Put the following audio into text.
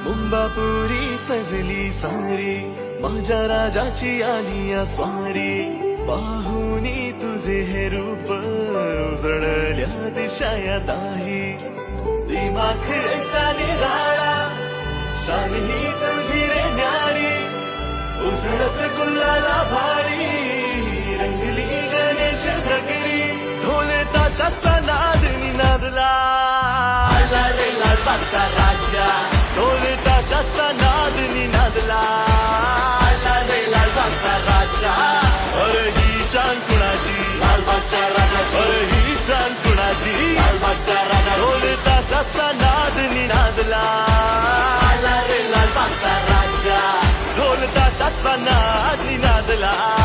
मुंबापुरी सजली सारी, माझ्या राजाची आली या स्वारी. पाहुनी तुझे हे रूप, उजळल्या दिशा या दाही. दिमाख ऐसा निराळा, शान ही तुझी रे न्यारी. उजळत गुलाला भारी, रंगली गणेश नगरी. ढोल ताशाचा नाद निनादला, आला रे लालबागचा राजा. ढोल ताशाचा नाद निनादला, आला रे लालबागचा राजा. अरे ही शान कुणाची, लालबागच्या राजाची. अरे ही शान कुणाची, लालबागच्या राजाची. ढोल ताशाचा नाद निनादला, आला रे लालबागचा राजा. ढोल ताशाचा नाद निनादला.